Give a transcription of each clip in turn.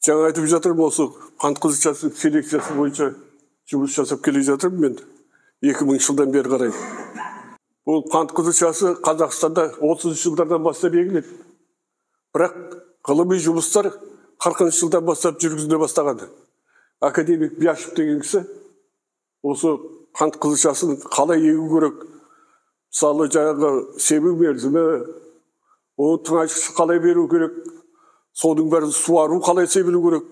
Жаңа айтып жатырмын, осы қант қызылшасы селекциясы бойынша жұмыс жасап келе жатырмын мен 2000 жылдан бері қарай. Бұл қант қызылшасы Қазақстанда 30 жылдардан бастап егіледі. Бірақ ғылыми жұмыстар 40 жылдан бастап жүргізіле бастаған. Академик Бияшев деген кісі осы қант қызылшасын қалай егу керек, мысалы жаңағы себу мерзімі, оны тыңайтқыш қалай беру керек, соның бәрін суару қалай себілу керек,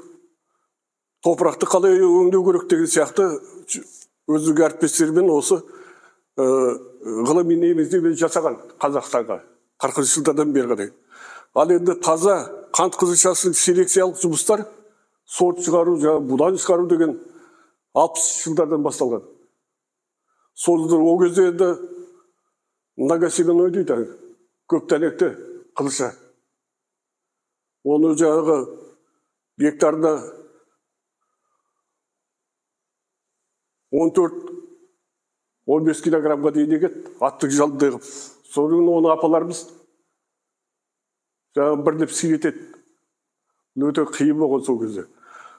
топырақты қалай өңдеу керек деген сияқты өзінің әріптестерімен осы ғылыми негіздеме жасаған Қазақстанға 40 жылдардан бері қарай. Ал енді таза қант қызылшасының селекциялық жұмыстар, сорт шығару, будан шығару деген 60 жылдардан басталған. Ол кезде енді многосеменной дейді, көп дәнекті қызылша. Оны жаңағы гектарына 14-15 килограммға дейін егеді, аттық жалындай қып. Соның оны апаларымыз жаңағы бірлеп сиретеді. Өте қиын болған сол кезде.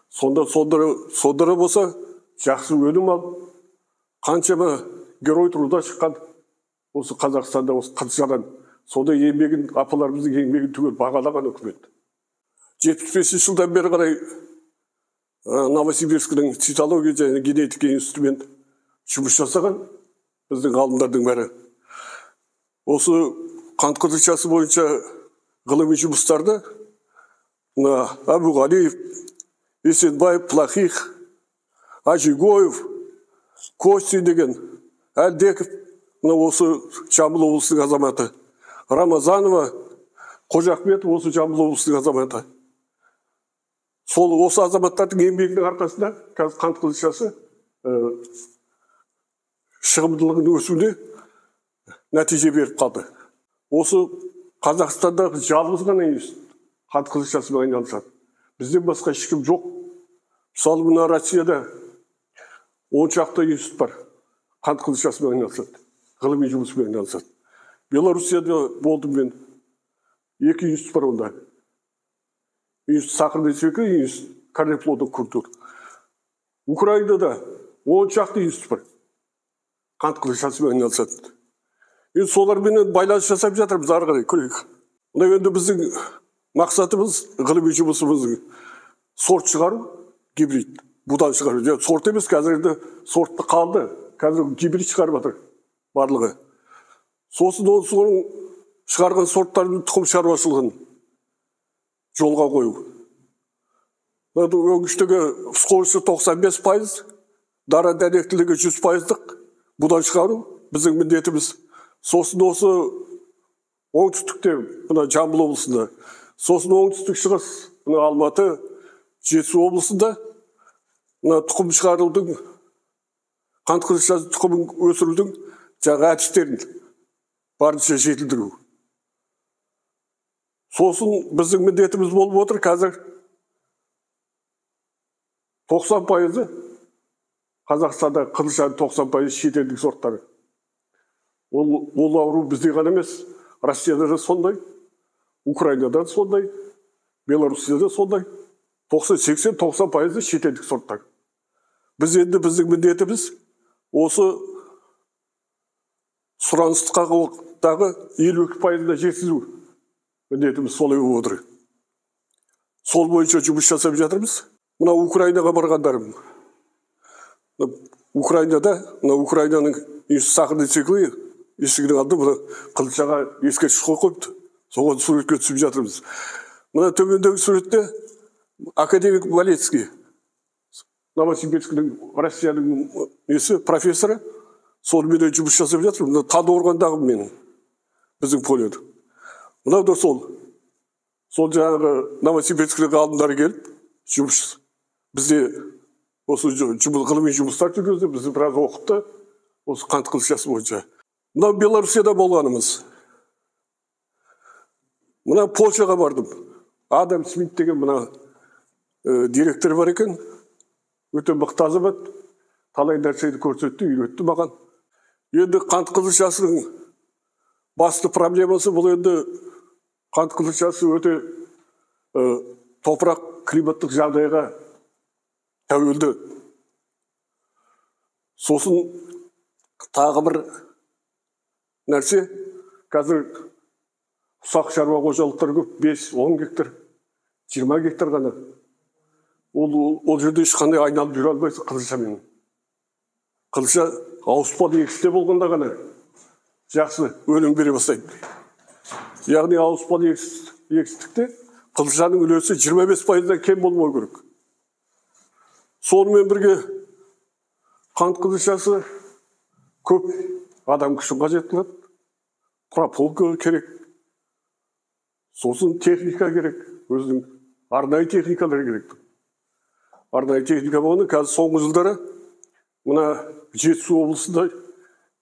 Сонда сондыры болса, жақсы өнім ал, қаншама герой труда шыққан осы Қазақстанда, осы қызылшадан. Сонда еңбегін, апаларымыздың еңбегін түгел бағалаған үкімет. 75 жылдан бері қарай Новосибирскінің цитология және генетика инструмент жұмыс жасаған біздің ғалымдардың бәрі. Осы қант қызылшасы бойынша ғылыми жұмыстарды Әбуғалиев, Есенбаев, Плахих, Ажигоев, Костин деген, Әлдеков, осы Жамбыл облысының азаматы, Рамазанова, Қожахметов, осы Жамбыл облысының азаматы. Сол осы азаматтардың еңбегінің арқасында қазір қант қызылшасы шығымдылығының өсуіне нәтиже беріп қалды. Осы Қазақстанда жалғыз ғана қант қызылшасымен айналысады. Бізден басқа ешкім жоқ. Мысалы, мына Россияда 10 шақты институт бар, қант қызылшасымен айналысады, ғылыми жұмыспен айналысады. Белоруссияда болдым мен, 2 институт бар онда. Институт сахарный цвеклы, институт корнеплодных культур. Украинада 10 шақты институт бар, қант қызылшасымен айналысады. Енді солармен байланыс жасап жатырмыз, ары қарай көрейік. Мына енді біздің мақсатымыз ғылыми жұмысымыздың сорт шығару, гибрид, будан шығару. Сорт емес, қазір енді сортты қалды, қазір гибрид шығарып жатыр барлығы. Сосын соның шығарған сорттардың тұқым шаруашылығын жолға қою. Өнгіштігі скорості 95%, дара дәнектілігі 100%-лық будан шығару біздің міндетіміз. Сосын осы оңтүстікте, мына Жамбыл облысында, сосын оңтүстік шығыс, мына Алматы, Жетісу облысында тұқым шығарудың, қант қызылшасы тұқымын өсірудің жаңа әдістерін барынша жетілдіру. Сосын біздің міндетіміз болып отыр, қазір 90% Қазақстанда қызылшаның 90% шетелдік сорттары. Ол ауру бізде ғана емес, Россияда да сондай, Украинада сондай, Белоруссияда сондай. 80-90% шетелдік сорттар. Біз енді біздің міндетіміз осы сұраныстағы 52%-на жеткізу міндетіміз солай болып отыр. Сол бойынша жұмыс жасап жатырмыз. Мына Украинаға барғандарым. Украинаның сахарный циклы есігінің алды бұны қызылшаға ескерткіш қойыпты. Соған суретке түсіп жатырмыз. Мына төмендегі суретте академик Малецкий, Новосибирскінің Россияның профессоры, сонымен жұмыс жасап жатыр. Мына тады орғандағым менің, біздің поледі. Мынау да сол жаңағы Новосибирскінің ғалымдары келіп, жұмыс. Бізде осы ғылыми жұмыстар жүргізді, бізді біраз оқытты, осы қант қызылшасы бойынша. Мынау Белоруссияда болғанымыз. Мына Польшаға бардым. Адам Смит деген мына директор бар екен. Өте мықты азамат. Талай нәрсені көрсетті, үйретті маған. Енді қант қызылшасының басты проблемасы бұл енді қант қызылшасы өте топырақ климаттық жағдайға тәуелді. Сосын тағы бір нәрсе, қазір ұсақ шаруа қожалықтары көп, 5-10 гектар, 20 гектар ғана. Ол жерде ешқандай айналып жүре алмайсың қызылшамен. Қызылша ауыспалы егісте болғанда ғана жақсы өнім бере бастайды. Яғни ауыспалы егістікте қызылшаның үлесі 25%-дан кем болмау керек. Сонымен бірге қант қызылшасы көп адам күшін қажет қылады. Прополка керек. Сосын техника керек. Өзінің арнайы техникалар керек. Арнайы техника болғанда қазір соңғы жылдары мына Жетісу облысында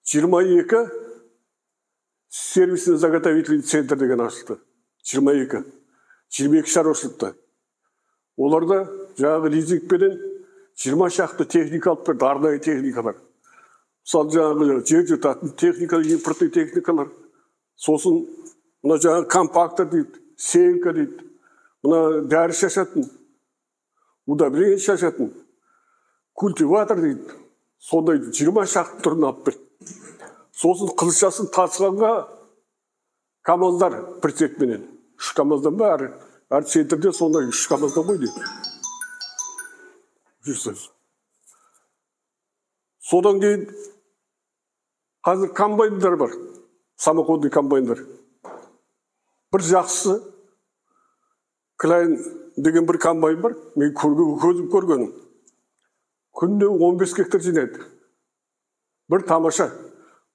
22 сервисно-заготовительный центр деген ашылды. 22 шаруашылықта. Оларда жаңағы лизингпенен 20 шақты техника алып берді, арнайы техникалар. Мысалы жаңағы жер жыртатын техника, импортный техникалар. Сосын мына жаңағы компактор дейді, сеянка дейді. Мына дәрі шашатын, удобрение шашатын, культиватор дейді. Сондай 20 шақты түрін алып берді. Сосын қызылшасын тасығанға камаздар прицепменен. 3 камаздан ба, әр центрде сондай 3 камаздан қой дейді. Содан кейін қазір комбайндар бар, самоходный комбайндар. Бір жақсысы, Клайн деген бір комбайн бар, мен көзім көргенім. Күнде 15 гектар жинайды. Бір тамаша.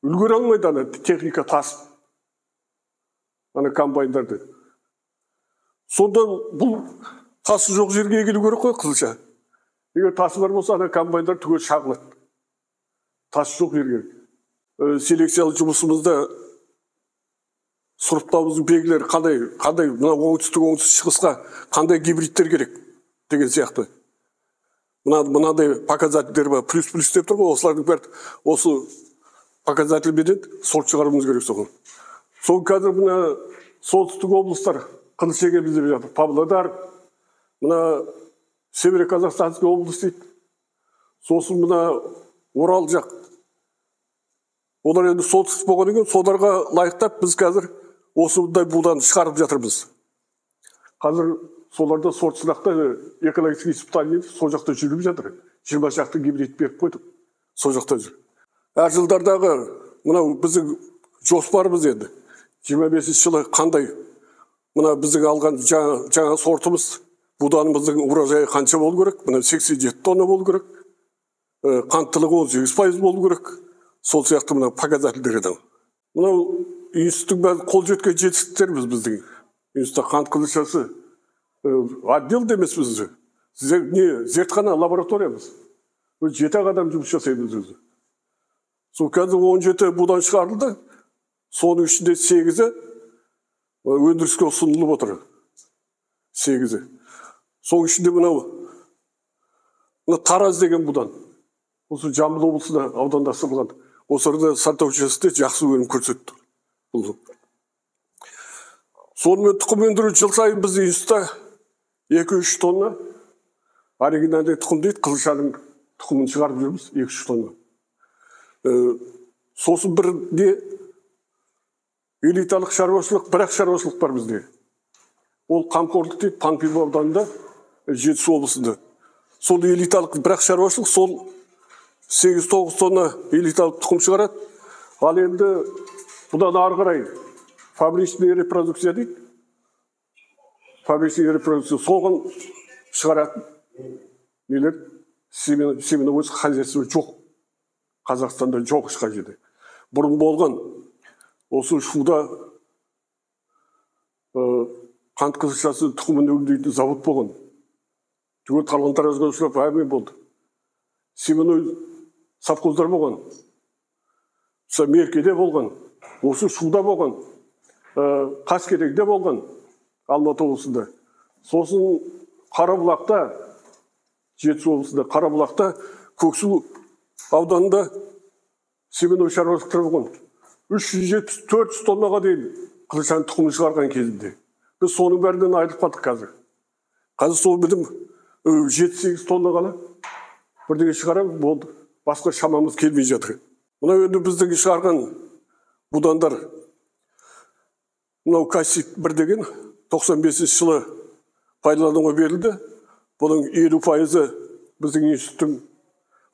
Үлгере алмайды ана техника тасып. Ана комбайндарды. Сонда бұл тасы жоқ жерге егілу керек қой қызылша. Егер тасы бар болса, ана комбайндар түгел шағылады. Тасы жоқ жерге. Селекциялы жұмысымызда сұрыптауымыздың белгілері қандай мына оңтүстік шығысқа қандай гибридтер керек деген сияқты. Мынадай показательдер бар, плюс-плюс деп тұр ғой, осылардың бәрі осы показатель беден сорт шығаруымыз керек соған. Сол қазір мына солтүстік облыстар қызылша бізде жатыр. Павлодар, мына Северо-Казахстанский облыс дейді. Сосын мына Орал жақ. Олар енді солтүстік болған екен, соларға лайықтап біз қазір осындай будан шығарып жатырмыз. Қазір соларда сорт сынақта экологический испытание сол жақта жүріп жатыр. 20 шақты гибрид беріп қойдық. Сол жақта жүр. Әр жылдардағы мынау біздің жоспарымыз енді. 25 жылы қандай мына біздің алған жаңа сортымыз, буданымыздың урожайы қанша болу керек? Мына 87 тонна болу керек. Қанттылығы 18% болу керек. Сол сияқты мына показательдер еді. Мынау институттың бәрі қол жеткен жетістіктеріміз біздің. Институтта қант қызылшасы отдел демес біз. Зертхана, лабораториямыз. 7 адам жұмыс жасаймыз өзі. Сол қазір 17 будан шығарылды. Соның ішінде 8-і өндіріске ұсынылып отыр. 8-і. Соның ішінде мынау Тараз деген будан. Осы Жамбыл облысында аудандастырылған. Осы арада сортов учаскесінде жақсы өнім көрсетті. Сонымен тұқым өндіру жыл сайын біз институтта 2-3 тонна оригинальный тұқым дейді, қызылшаның тұқымын шығарып жүрміз, 2-3 тонна. Сосын бірде элиталық шаруашылық, бірақ шаруашылық бар бізде. Ол қамқорлық дейді, Панфилов ауданында, Жетісу облысында. Сол элиталық бірақ шаруашылық, сол 8-9 тонна элиталық тұқым шығарады. Ал енді бұдан ары қарай фабричная репродукция дейді. Фабричная репродукция соған шығаратын нелер семеновоз хозяйство жоқ. Қазақстанда жоқ ешқай жерде. Бұрын болған осы Шуда қант қызылшасы тұқымын өңдейтін завод болған. Түгел талан-таражға ұшырап әңгіме болды. Семеновоз совхоздар болған. Меркеде болған. Осы Шуда болған. Қаскелеңде болған. Алматы облысында. Сосын Қарабұлақта, Жетісу облысында, Қарабұлақта, Көксу ауданында Семеновоз шаруашылықтар болған. 370-400 тоннаға дейін қызылшаның тұқымын шығарған кезінде. Біз соның бәрінен айырылып қалдық қазір. Қазір сол білім 7-8 тонна ғана бірдеңе шығарамыз, болды. Басқа шамамыз келмей жатыр. Мына енді біздің шығарған будандар, мынау Кассип 1 деген 95 жылы пайдалануға берілді. Бұның 50% біздің институттың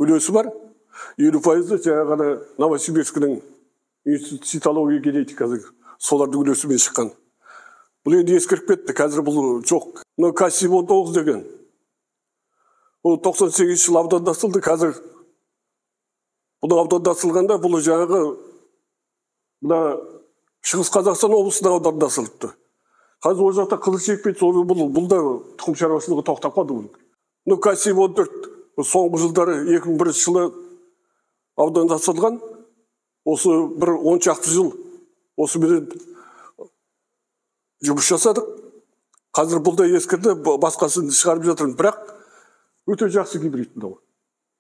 үлесі бар. 50% жаңағы Новосибирскінің институт цитология генетика, солардың үлесімен шыққан. Бұл енді ескіріп кетті, қазір бұл жоқ. Мынау Кассип 19 деген. Бұл 98 жыл аудандасылды, қазір бұл аудандасылғанда бұл жаңағы Шығыс Қазақстан облысында аудандасылыпты. Қазір ол жақта қылыш екпейді, бұл да тұқым шаруашылығы тоқтап қалды. Мынау Кассип 14, соңғы жылдары 2001 жылы аудандасылған, осы бір 10 шақты жыл осы берен жұмыс жасадық. Қазір бұл да ескірді, басқасын шығарып жатырмын, бірақ өте жақсы гибрид.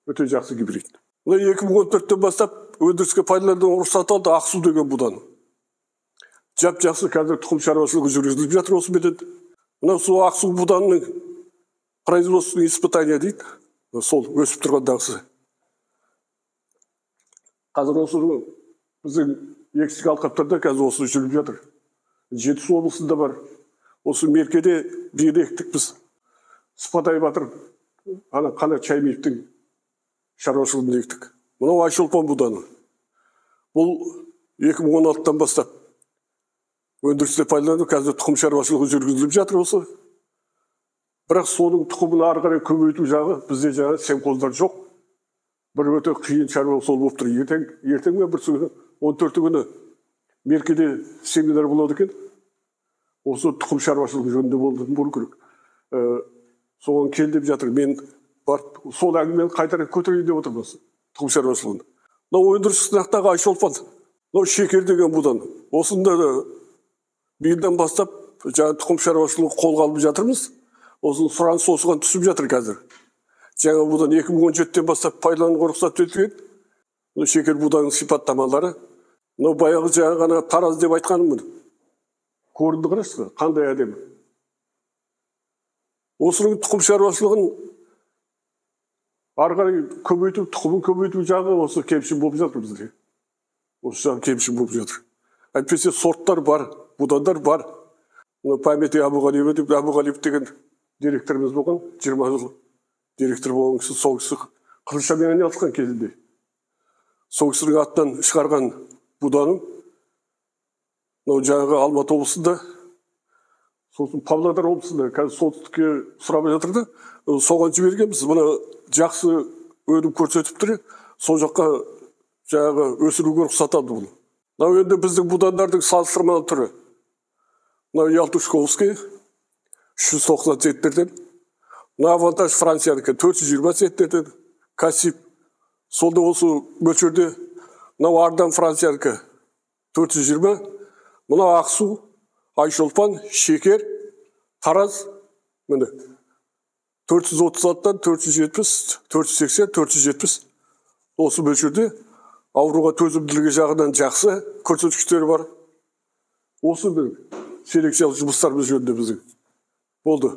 Өте жақсы гибрид. 2014-тен бастап өндіріске пайдалануға рұқсат алды Ақсу деген будан. Жап-жақсы қазір тұқым шаруашылығы жүргізіліп жатыр осы берен. Мына сол Ақсу буданның производственный испытания дейді, сол өсіп тұрғандағысы. Қазір осы біздің егістік алқаптарда қазір осы жүріп жатыр. Жетісу облысында бар. Осы Меркеде биыл ектік біз. Сыпатай батыр, қана Чаймиевтің шаруашылығын ектік. Мынау Айшолпан буданы. Бұл 2016-тан бастап өндірісте пайдаланып, қазір тұқым шаруашылығы жүргізіліп жатыр осы. Бірақ соның тұқымын ары қарай көбейту жағы бізде жаңа семқоздар жоқ. Бір өте қиын шаруа сол болып тұр. Ертең мен бір 14 күні Меркеде семинар болады екен. Осы тұқым шаруашылығы жөнінде болу керек. Соған кел деп жатыр. Мен сол әңгімені қайтара көтерейін деп отырмыз. Тұқым шаруашылығында. Мынау өндіріс сынақтағы Айшолпан. Мынау Шекер деген будан. Осында биылдан бастап жаңа тұқым шаруашылығы қолға алып жатырмыз. Осының сұраныс осыған түсіп жатыр қазір. Жаңа будан 2017-тен бастап пайдалануға рұқсат етілген. Мынау Шекер буданның сипаттамалары. Мынау баяғы жаңа Тараз деп айтқанымын. Көрінді қарасыз, қандай әдемі. Осының тұқым шаруашылығын ары қарай көбейту, тұқымын көбейту жағы осы кемшін болып жатыр бізде. Осы жағы кемшін болып жатыр. Әйтпесе сорттар бар, будандар бар. Памяти Абуғалиева деп, Абуғалиев деген директорымыз болған, 20 жыл директор болған кісі, сол кісі қылышамен айналысқан кезінде. Сол кісінің аттан шығарған буданым, жаңағы Алматы облысында, сосын Павлодар облысында, қазір солтүстікке сұрап жатырды, соған жібергенбіз. Мұны жақсы өнім көрсетіп тұр, сол жаққа жаңағы өсіруге рұқсат алды бұл. Мынау енді біздің будандардың салыстырмалы түрі. Мынау Ялтушковский 390 центнерден, мына Авантаж Франциянікі 420 центнерден, Кассип солда осы мөлшерде, мынау Ардан Франциянікі 420, мынау Ақсу, Айшолпан, Шекер, Тараз, міне 436-тан 470, 480, 470 осы мөлшерде ауруға төзімділігі жағынан жақсы көрсеткіштері бар. Осы селекциялық жұмыстарымыз жөнінде біздің болды.